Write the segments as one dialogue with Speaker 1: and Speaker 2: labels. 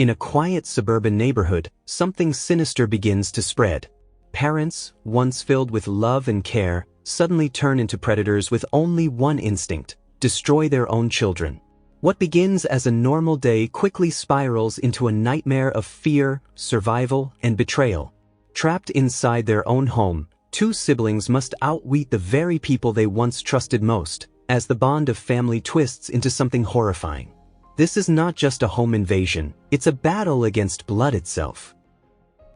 Speaker 1: In a quiet suburban neighborhood, something sinister begins to spread. Parents, once filled with love and care, suddenly turn into predators with only one instinct: destroy their own children. What begins as a normal day quickly spirals into a nightmare of fear, survival, and betrayal. Trapped inside their own home, two siblings must outwit the very people they once trusted most, as the bond of family twists into something horrifying. This is not just a home invasion, it's a battle against blood itself.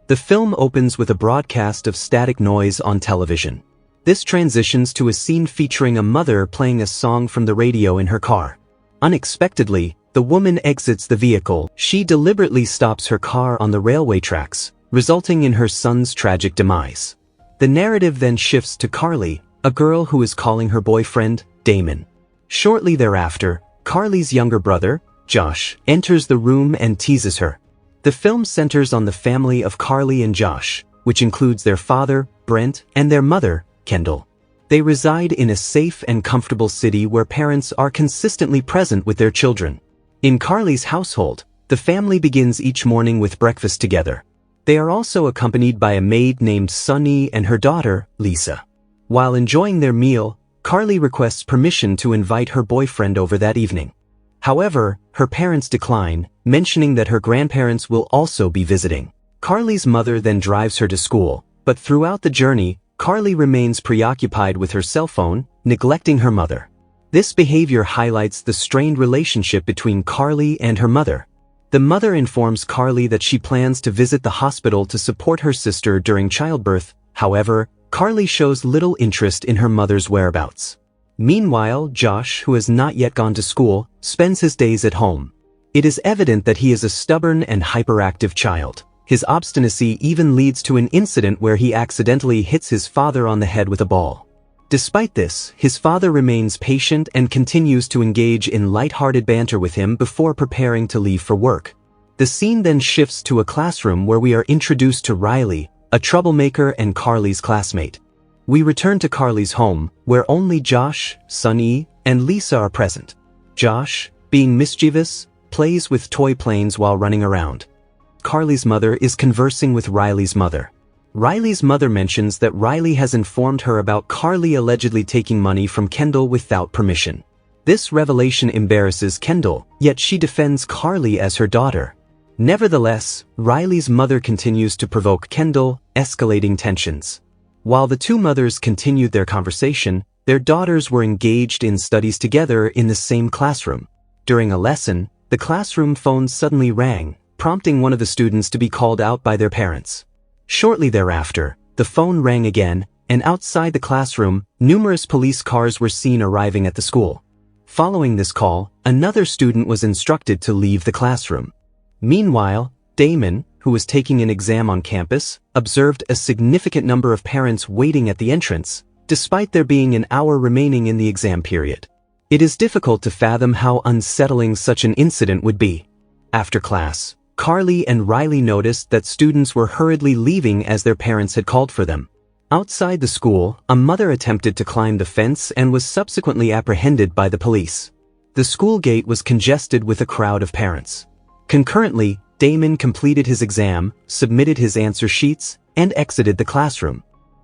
Speaker 1: The film opens with a broadcast of static noise on television. This transitions to a scene featuring a mother playing a song from the radio in her car. Unexpectedly, the woman exits the vehicle. She deliberately stops her car on the railway tracks, resulting in her son's tragic demise. The narrative then shifts to Carly, a girl who is calling her boyfriend, Damon. Shortly thereafter, Carly's younger brother, Josh, enters the room and teases her. The film centers on the family of Carly and Josh, which includes their father, Brent, and their mother, Kendall. They reside in a safe and comfortable city where parents are consistently present with their children. In Carly's household, the family begins each morning with breakfast together. They are also accompanied by a maid named Sunny and her daughter, Lisa. While enjoying their meal, Carly requests permission to invite her boyfriend over that evening. However, her parents decline, mentioning that her grandparents will also be visiting. Carly's mother then drives her to school, but throughout the journey, Carly remains preoccupied with her cell phone, neglecting her mother. This behavior highlights the strained relationship between Carly and her mother. The mother informs Carly that she plans to visit the hospital to support her sister during childbirth. However, Carly shows little interest in her mother's whereabouts. Meanwhile, Josh, who has not yet gone to school, spends his days at home. It is evident that he is a stubborn and hyperactive child. His obstinacy even leads to an incident where he accidentally hits his father on the head with a ball. Despite this, his father remains patient and continues to engage in light-hearted banter with him before preparing to leave for work. The scene then shifts to a classroom where we are introduced to Riley, a troublemaker and Carly's classmate. We return to Carly's home, where only Josh, Sunny, and Lisa are present. Josh, being mischievous, plays with toy planes while running around. Carly's mother is conversing with Riley's mother. Riley's mother mentions that Riley has informed her about Carly allegedly taking money from Kendall without permission. This revelation embarrasses Kendall, yet she defends Carly as her daughter. Nevertheless, Riley's mother continues to provoke Kendall, escalating tensions. While the two mothers continued their conversation, their daughters were engaged in studies together in the same classroom. During a lesson, the classroom phone suddenly rang, prompting one of the students to be called out by their parents. Shortly thereafter, the phone rang again, and outside the classroom, numerous police cars were seen arriving at the school. Following this call, another student was instructed to leave the classroom. Meanwhile, Damon, who was taking an exam on campus, observed a significant number of parents waiting at the entrance, despite there being an hour remaining in the exam period. It is difficult to fathom how unsettling such an incident would be. After class, Carly and Riley noticed that students were hurriedly leaving as their parents had called for them. Outside the school, a mother attempted to climb the fence and was subsequently apprehended by the police. The school gate was congested with a crowd of parents. Concurrently, Damon completed his exam, submitted his answer sheets, and exited the classroom.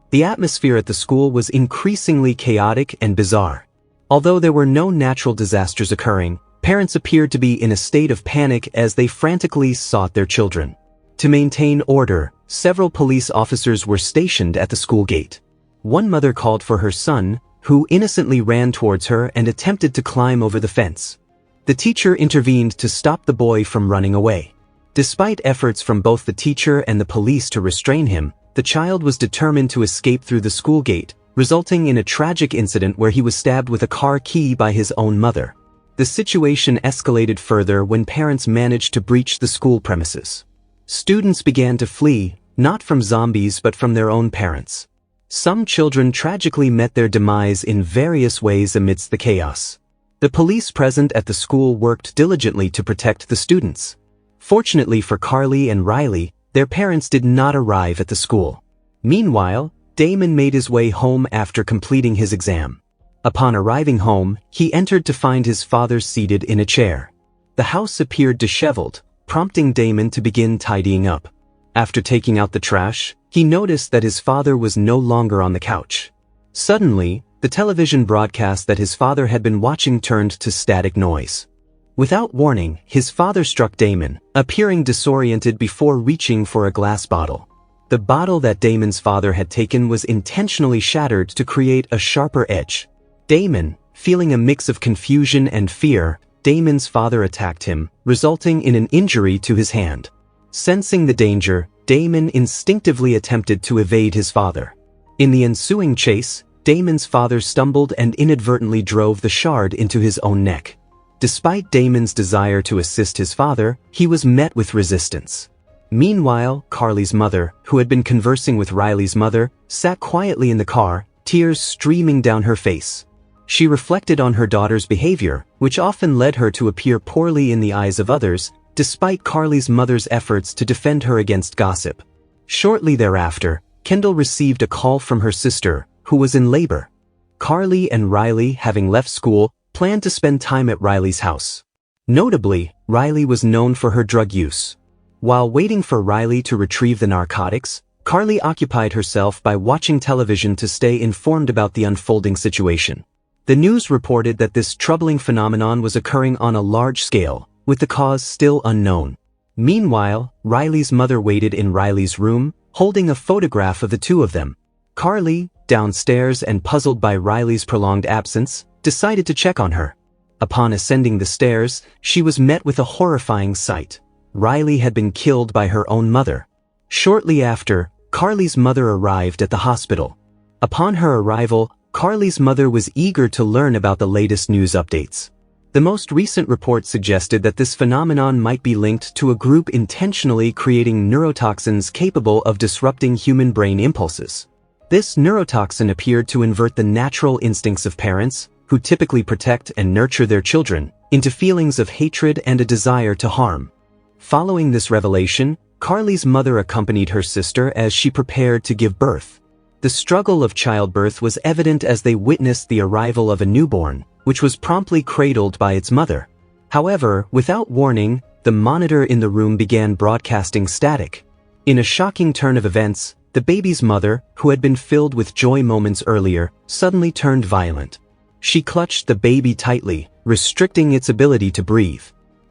Speaker 1: The atmosphere at the school was increasingly chaotic and bizarre. Although there were no natural disasters occurring, parents appeared to be in a state of panic as they frantically sought their children. To maintain order, several police officers were stationed at the school gate. One mother called for her son, who innocently ran towards her and attempted to climb over the fence. The teacher intervened to stop the boy from running away. Despite efforts from both the teacher and the police to restrain him, the child was determined to escape through the school gate, resulting in a tragic incident where he was stabbed with a car key by his own mother. The situation escalated further when parents managed to breach the school premises. Students began to flee, not from zombies but from their own parents. Some children tragically met their demise in various ways amidst the chaos. The police present at the school worked diligently to protect the students. Fortunately for Carly and Riley, their parents did not arrive at the school. Meanwhile, Damon made his way home after completing his exam. Upon arriving home, he entered to find his father seated in a chair. The house appeared disheveled, prompting Damon to begin tidying up. After taking out the trash, he noticed that his father was no longer on the couch. Suddenly, the television broadcast that his father had been watching turned to static noise. Without warning, his father struck Damon, appearing disoriented before reaching for a glass bottle. The bottle that Damon's father had taken was intentionally shattered to create a sharper edge. Damon, feeling a mix of confusion and fear, Damon's father attacked him, resulting in an injury to his hand. Sensing the danger, Damon instinctively attempted to evade his father. In the ensuing chase, Damon's father stumbled and inadvertently drove the shard into his own neck. Despite Damon's desire to assist his father, he was met with resistance. Meanwhile, Carly's mother, who had been conversing with Riley's mother, sat quietly in the car, tears streaming down her face. She reflected on her daughter's behavior, which often led her to appear poorly in the eyes of others, despite Carly's mother's efforts to defend her against gossip. Shortly thereafter, Kendall received a call from her sister, who was in labor. Carly and Riley, having left school, planned to spend time at Riley's house. Notably, Riley was known for her drug use. While waiting for Riley to retrieve the narcotics, Carly occupied herself by watching television to stay informed about the unfolding situation. The news reported that this troubling phenomenon was occurring on a large scale, with the cause still unknown. Meanwhile, Riley's mother waited in Riley's room, holding a photograph of the two of them. Carly, downstairs and puzzled by Riley's prolonged absence, decided to check on her. Upon ascending the stairs, she was met with a horrifying sight. Riley had been killed by her own mother. Shortly after, Carly's mother arrived at the hospital. Upon her arrival, Carly's mother was eager to learn about the latest news updates. The most recent report suggested that this phenomenon might be linked to a group intentionally creating neurotoxins capable of disrupting human brain impulses. This neurotoxin appeared to invert the natural instincts of parents, who typically protect and nurture their children, into feelings of hatred and a desire to harm. Following this revelation, Carly's mother accompanied her sister as she prepared to give birth. The struggle of childbirth was evident as they witnessed the arrival of a newborn, which was promptly cradled by its mother. However, without warning, the monitor in the room began broadcasting static. In a shocking turn of events, the baby's mother, who had been filled with joy moments earlier, suddenly turned violent. She clutched the baby tightly, restricting its ability to breathe.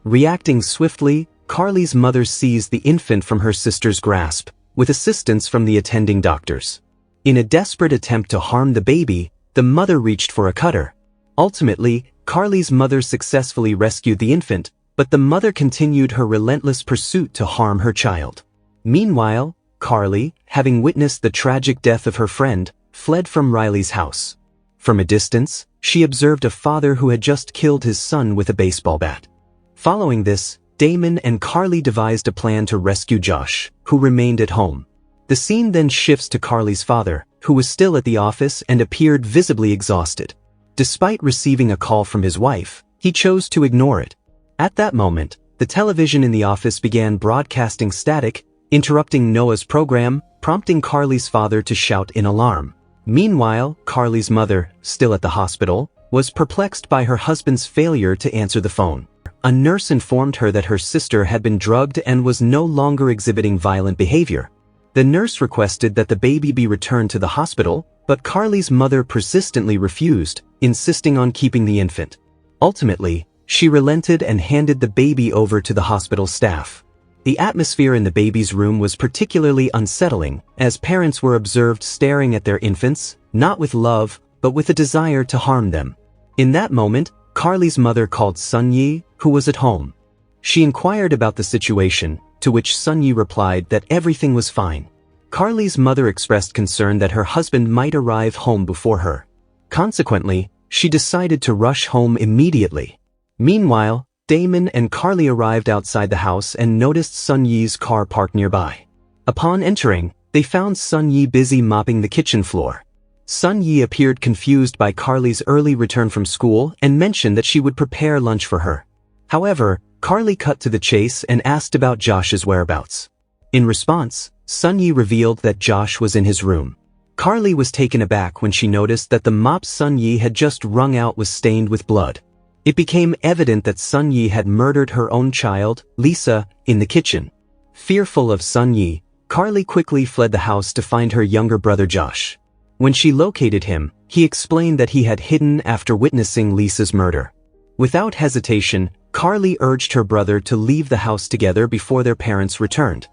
Speaker 1: Reacting swiftly, Carly's mother seized the infant from her sister's grasp, with assistance from the attending doctors. In a desperate attempt to harm the baby, the mother reached for a cutter. Ultimately, Carly's mother successfully rescued the infant, but the mother continued her relentless pursuit to harm her child. Meanwhile, Carly, having witnessed the tragic death of her friend, fled from Riley's house. From a distance, she observed a father who had just killed his son with a baseball bat. Following this, Damon and Carly devised a plan to rescue Josh, who remained at home. The scene then shifts to Carly's father, who was still at the office and appeared visibly exhausted. Despite receiving a call from his wife, he chose to ignore it. At that moment, the television in the office began broadcasting static, interrupting Noah's program, prompting Carly's father to shout in alarm. Meanwhile, Carly's mother, still at the hospital, was perplexed by her husband's failure to answer the phone. A nurse informed her that her sister had been drugged and was no longer exhibiting violent behavior. The nurse requested that the baby be returned to the hospital, but Carly's mother persistently refused, insisting on keeping the infant. Ultimately, she relented and handed the baby over to the hospital staff. The atmosphere in the baby's room was particularly unsettling, as parents were observed staring at their infants, not with love, but with a desire to harm them. In that moment, Carly's mother called Sun Yi, who was at home. She inquired about the situation, to which Sun Yi replied that everything was fine. Carly's mother expressed concern that her husband might arrive home before her. Consequently, she decided to rush home immediately. Meanwhile, Damon and Carly arrived outside the house and noticed Sun Yi's car parked nearby. Upon entering, they found Sun Yi busy mopping the kitchen floor. Sun Yi appeared confused by Carly's early return from school and mentioned that she would prepare lunch for her. However, Carly cut to the chase and asked about Josh's whereabouts. In response, Sun Yi revealed that Josh was in his room. Carly was taken aback when she noticed that the mop Sun Yi had just wrung out was stained with blood. It became evident that Sun Yi had murdered her own child, Lisa, in the kitchen. Fearful of Sun Yi, Carly quickly fled the house to find her younger brother Josh. When she located him, he explained that he had hidden after witnessing Lisa's murder. Without hesitation, Carly urged her brother to leave the house together before their parents returned.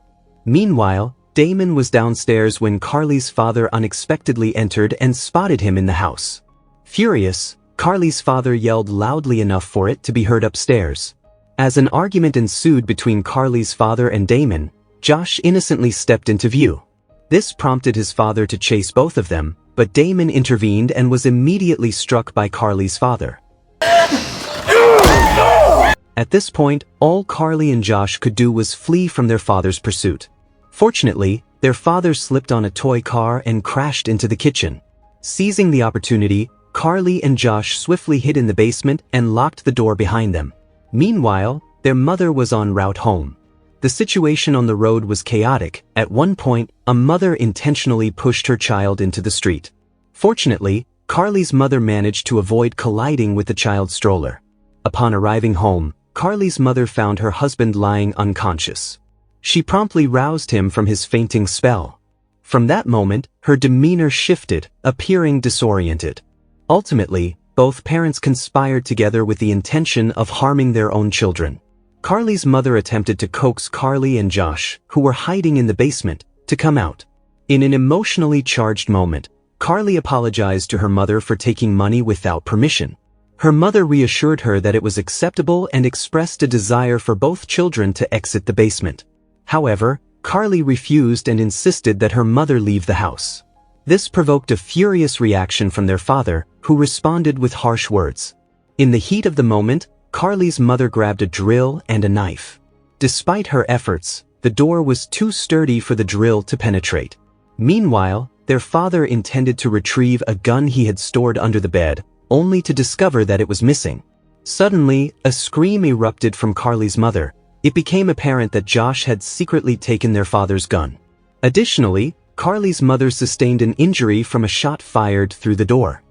Speaker 1: Meanwhile, Damon was downstairs when Carly's father unexpectedly entered and spotted him in the house. Furious, Carly's father yelled loudly enough for it to be heard upstairs. As an argument ensued between Carly's father and Damon, Josh innocently stepped into view. This prompted his father to chase both of them, but Damon intervened and was immediately struck by Carly's father. At this point, all Carly and Josh could do was flee from their father's pursuit. Fortunately, their father slipped on a toy car and crashed into the kitchen. Seizing the opportunity, Carly and Josh swiftly hid in the basement and locked the door behind them. Meanwhile, their mother was en route home. The situation on the road was chaotic. At one point, a mother intentionally pushed her child into the street. Fortunately, Carly's mother managed to avoid colliding with the child's stroller. Upon arriving home, Carly's mother found her husband lying unconscious. She promptly roused him from his fainting spell. From that moment, her demeanor shifted, appearing disoriented. Ultimately, both parents conspired together with the intention of harming their own children. Carly's mother attempted to coax Carly and Josh, who were hiding in the basement, to come out. In an emotionally charged moment, Carly apologized to her mother for taking money without permission. Her mother reassured her that it was acceptable and expressed a desire for both children to exit the basement. However, Carly refused and insisted that her mother leave the house. This provoked a furious reaction from their father, who responded with harsh words. In the heat of the moment, Carly's mother grabbed a drill and a knife. Despite her efforts, the door was too sturdy for the drill to penetrate. Meanwhile, their father intended to retrieve a gun he had stored under the bed, only to discover that it was missing. Suddenly, a scream erupted from Carly's mother. It became apparent that Josh had secretly taken their father's gun. Additionally, Carly's mother sustained an injury from a shot fired through the door.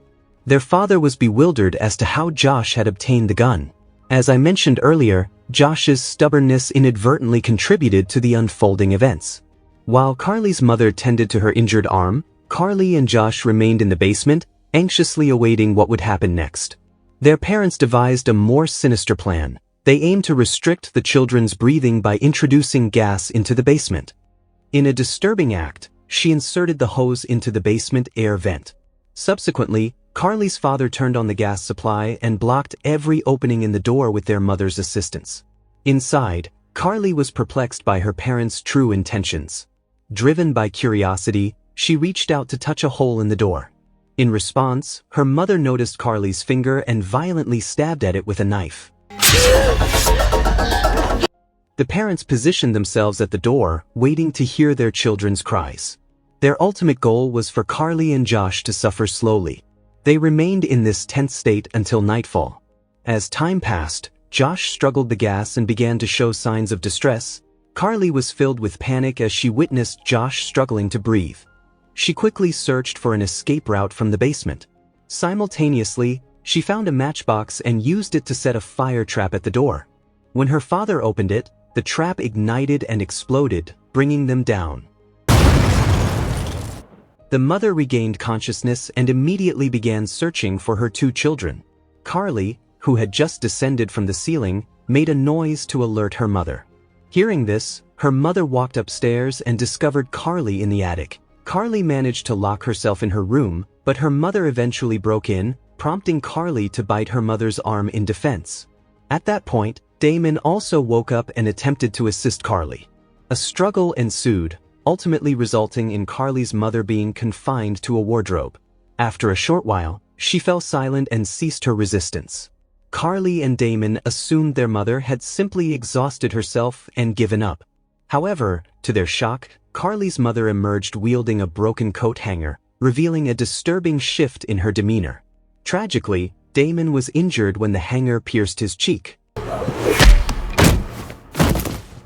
Speaker 1: Their father was bewildered as to how Josh had obtained the gun. As I mentioned earlier, Josh's stubbornness inadvertently contributed to the unfolding events. While Carly's mother tended to her injured arm, Carly and Josh remained in the basement, anxiously awaiting what would happen next. Their parents devised a more sinister plan. They aimed to restrict the children's breathing by introducing gas into the basement. In a disturbing act, she inserted the hose into the basement air vent. Subsequently, Carly's father turned on the gas supply and blocked every opening in the door with their mother's assistance. Inside, Carly was perplexed by her parents' true intentions. Driven by curiosity, she reached out to touch a hole in the door. In response, her mother noticed Carly's finger and violently stabbed at it with a knife. The parents positioned themselves at the door, waiting to hear their children's cries. Their ultimate goal was for Carly and Josh to suffer slowly. They remained in this tense state until nightfall. As time passed, Josh struggled the gas and began to show signs of distress. Carly was filled with panic as she witnessed Josh struggling to breathe. She quickly searched for an escape route from the basement. Simultaneously, she found a matchbox and used it to set a fire trap at the door. When her father opened it, the trap ignited and exploded, bringing them down. The mother regained consciousness and immediately began searching for her two children. Carly, who had just descended from the ceiling, made a noise to alert her mother. Hearing this, her mother walked upstairs and discovered Carly in the attic. Carly managed to lock herself in her room, but her mother eventually broke in, prompting Carly to bite her mother's arm in defense. At that point, Damon also woke up and attempted to assist Carly. A struggle ensued, ultimately resulting in Carly's mother being confined to a wardrobe. After a short while, she fell silent and ceased her resistance. Carly and Damon assumed their mother had simply exhausted herself and given up. However, to their shock, Carly's mother emerged wielding a broken coat hanger, revealing a disturbing shift in her demeanor. Tragically, Damon was injured when the hanger pierced his cheek.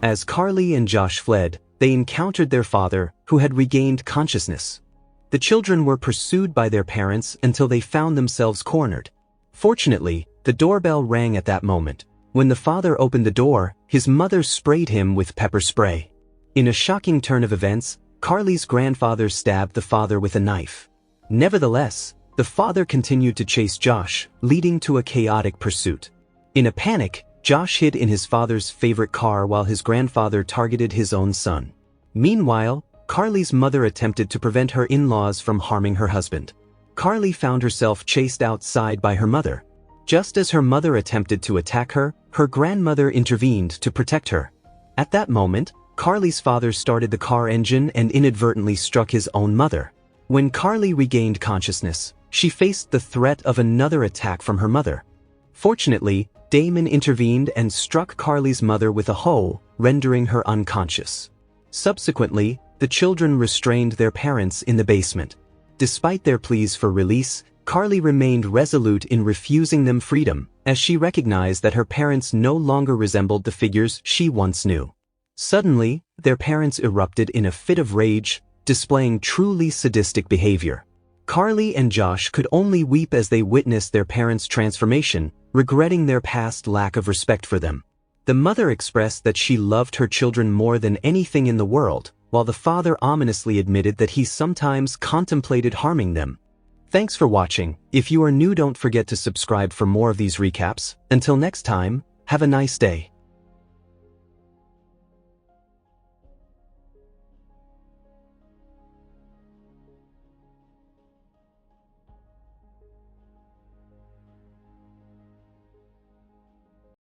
Speaker 1: As Carly and Josh fled, they encountered their father, who had regained consciousness. The children were pursued by their parents until they found themselves cornered. Fortunately, The doorbell rang at that moment. When the father opened the door, his mother sprayed him with pepper spray. In a shocking turn of events, Carly's grandfather stabbed the father with a knife. Nevertheless, the father continued to chase Josh, leading to a chaotic pursuit. In a panic, Josh hid in his father's favorite car while his grandfather targeted his own son. Meanwhile, Carly's mother attempted to prevent her in-laws from harming her husband. Carly found herself chased outside by her mother. Just as her mother attempted to attack her, her grandmother intervened to protect her. At that moment, Carly's father started the car engine and inadvertently struck his own mother. When Carly regained consciousness, she faced the threat of another attack from her mother. Fortunately, Damon intervened and struck Carly's mother with a hoe, rendering her unconscious. Subsequently, the children restrained their parents in the basement. Despite their pleas for release, Carly remained resolute in refusing them freedom, as she recognized that her parents no longer resembled the figures she once knew. Suddenly, their parents erupted in a fit of rage, displaying truly sadistic behavior. Carly and Josh could only weep as they witnessed their parents' transformation, regretting their past lack of respect for them. The mother expressed that she loved her children more than anything in the world, while the father ominously admitted that he sometimes contemplated harming them. Thanks for watching. If you are new, don't forget to subscribe for more of these recaps. Until next time, have a nice day.